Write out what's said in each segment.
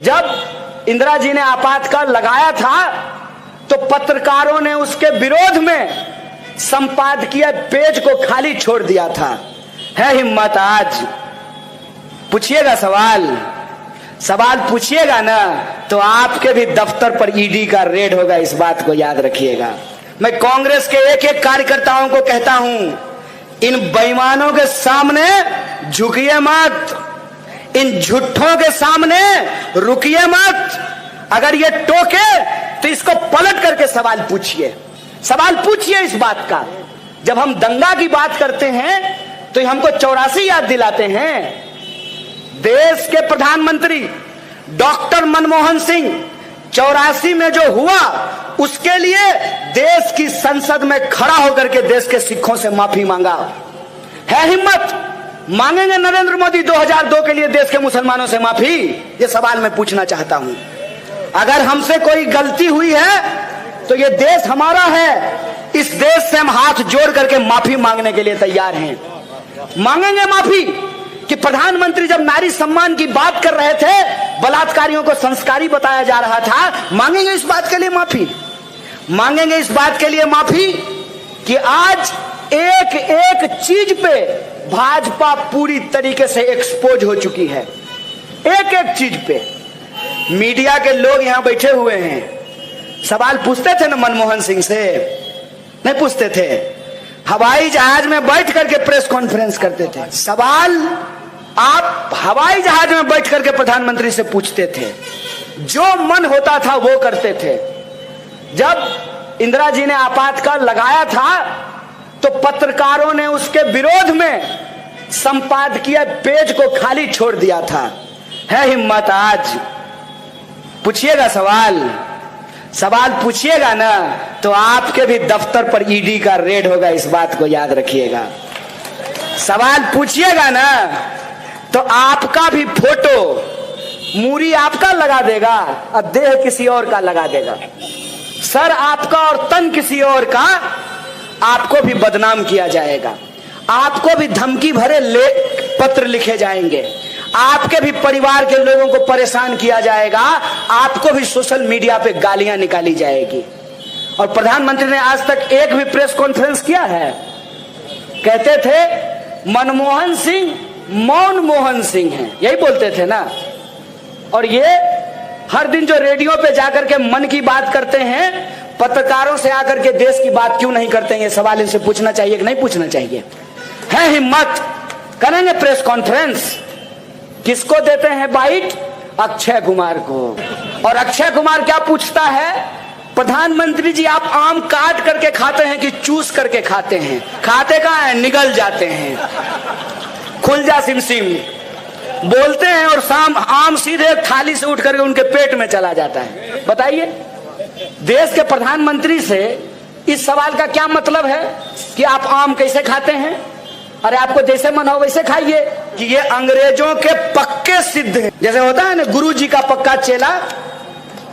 जब इंदिरा जी ने आपातकाल लगाया था तो पत्रकारों ने उसके विरोध में संपादकीय पेज को खाली छोड़ दिया था। है हिम्मत आज पूछिएगा सवाल पूछिएगा ना तो आपके भी दफ्तर पर ईडी का रेड होगा, इस बात को याद रखिएगा। मैं कांग्रेस के एक एक कार्यकर्ताओं को कहता हूं, इन बेईमानों के सामने झुकिए मत, इन झूठों के सामने रुकिए मत। अगर ये टोके तो इसको पलट करके सवाल पूछिए इस बात का। जब हम दंगा की बात करते हैं तो हमको 84 याद दिलाते हैं। देश के प्रधानमंत्री डॉक्टर मनमोहन सिंह 84 में जो हुआ उसके लिए देश की संसद में खड़ा होकर के देश के सिखों से माफी मांगा। है हिम्मत? मांगेंगे नरेंद्र मोदी 2002 के लिए देश के मुसलमानों से माफी? ये सवाल मैं पूछना चाहता हूं। अगर हमसे कोई गलती हुई है तो ये देश हमारा है, इस देश से हम हाथ जोड़ करके माफी मांगने के लिए तैयार हैं। मांगेंगे माफी कि प्रधानमंत्री जब नारी सम्मान की बात कर रहे थे, बलात्कारियों को संस्कारी बताया जा रहा था, मांगेंगे इस बात के लिए माफी। मांगेंगे इस बात के लिए माफी कि आज एक एक चीज पे भाजपा पूरी तरीके से एक्सपोज हो चुकी है। एक एक चीज पे मीडिया के लोग यहां बैठे हुए हैं, सवाल पूछते थे ना मनमोहन सिंह से? नहीं पूछते थे। हवाई जहाज में बैठ करके प्रेस कॉन्फ्रेंस करते थे। सवाल आप हवाई जहाज में बैठ करके प्रधानमंत्री से पूछते थे, जो मन होता था वो करते थे। जब इंदिरा जी ने आपातकाल लगाया था तो पत्रकारों ने उसके विरोध में संपादकीय पेज को खाली छोड़ दिया था। है हिम्मत आज पूछिएगा सवाल पूछिएगा ना तो आपके भी दफ्तर पर ईडी का रेड होगा, इस बात को याद रखिएगा। सवाल पूछिएगा ना तो आपका भी फोटो मूरी आपका लगा देगा और देह किसी और का लगा देगा, सर आपका और तन किसी और का। आपको भी बदनाम किया जाएगा, आपको भी धमकी भरे पत्र लिखे जाएंगे, आपके भी परिवार के लोगों को परेशान किया जाएगा, आपको भी सोशल मीडिया पे गालियां निकाली जाएगी। और प्रधानमंत्री ने आज तक एक भी प्रेस कॉन्फ्रेंस किया है? कहते थे मनमोहन सिंह मौन मोहन सिंह हैं, यही बोलते थे ना। और ये हर दिन जो रेडियो पे जाकर के मन की बात करते हैं, पत्रकारों से आकर के देश की बात क्यों नहीं करते हैं? ये सवाल इनसे पूछना चाहिए कि नहीं पूछना चाहिए? है हिम्मत? करेंगे प्रेस कॉन्फ्रेंस। किसको देते हैं बाइट? अक्षय कुमार को। और अक्षय कुमार क्या पूछता है? प्रधानमंत्री जी आप आम काट करके खाते हैं कि चूस करके खाते हैं? खाते कहाँ हैं? निगल जाते हैं, खुल जा सिमसिम बोलते हैं और शाम आम सीधे थाली से उठ करके उनके पेट में चला जाता है। बताइए, देश के प्रधानमंत्री से इस सवाल का क्या मतलब है कि आप आम कैसे खाते हैं? अरे आपको जैसे मन हो वैसे खाइए। कि ये अंग्रेजों के पक्के सिद्ध हैं, जैसे होता है ना गुरु जी का पक्का चेला,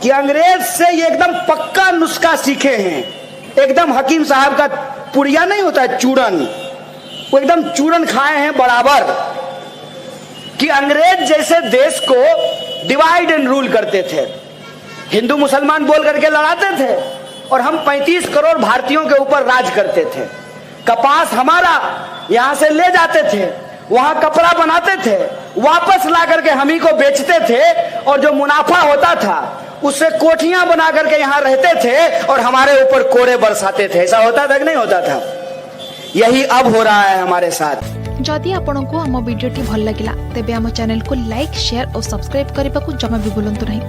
कि अंग्रेज से ये एकदम पक्का नुस्खा सीखे हैं। एकदम हकीम साहब का पुड़िया नहीं होता है चूरन, वो एकदम चूरन खाए हैं बराबर। कि अंग्रेज जैसे देश को डिवाइड एंड रूल करते थे, हिंदू मुसलमान बोल करके लड़ाते थे, और हम 35 करोड़ भारतीयों के ऊपर राज करते थे। कपास हमारा यहां से ले जाते थे, वहां कपड़ा बनाते थे, वापस ला करके हम ही को बेचते थे, और जो मुनाफा होता था उससे कोठियां बना करके यहां रहते थे और हमारे ऊपर कोड़े बरसाते थे। ऐसा होता था कि नहीं होता था? यही अब हो रहा है हमारे साथ। जदि आपंक आम भिडी भल लगा तेब आम चैनल को लाइक, शेयर और सब्सक्राइब करने को जमा भी भूलु नहीं।